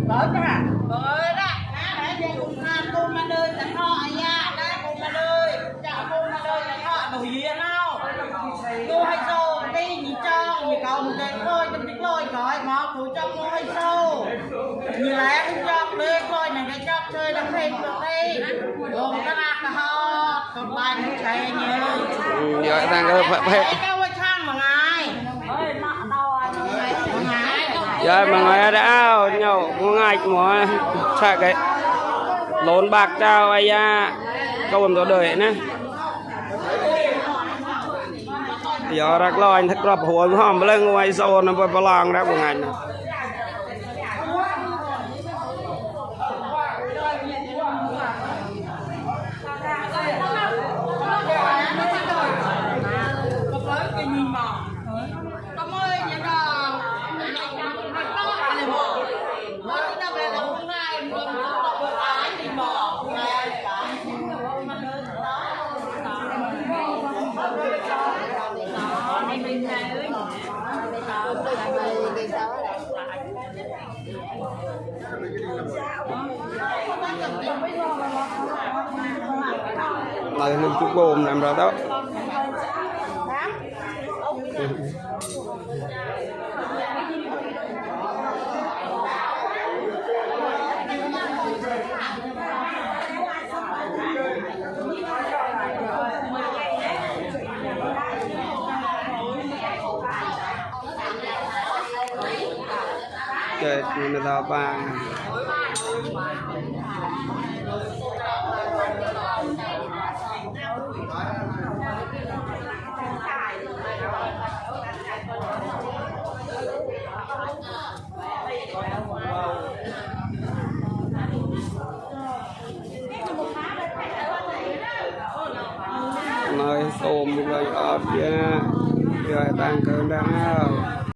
bởi ra bởi đó hãy về cùng tham cùng mà đời chẳng họ nha đây cùng mà đời chẳng cùng mà đời chẳng họ đủ gì nào tôi hay sâu đi nhị cho nhị cầu một cái thôi trong tiếng lôi gọi mà phụ trong nó hay sâu như lẽ cũng chọc đi coi này cái chọc chơi đâm thêm được đi gồm cái nạc cả họ còn bài nó chạy như giờ đang có phải giờ mà người đã nhau ngày mà chạy cái lốn bạc trao ai ra câu làm đồ đời nè giờ rắc lo anh thích rập hồi hòm lên ngoài sau nó phải lang đó một ngày nè lời mình chúc bồn làm rồi đó chơi người ta ba nơi xôm rồi ở kia rồi đang cơn đang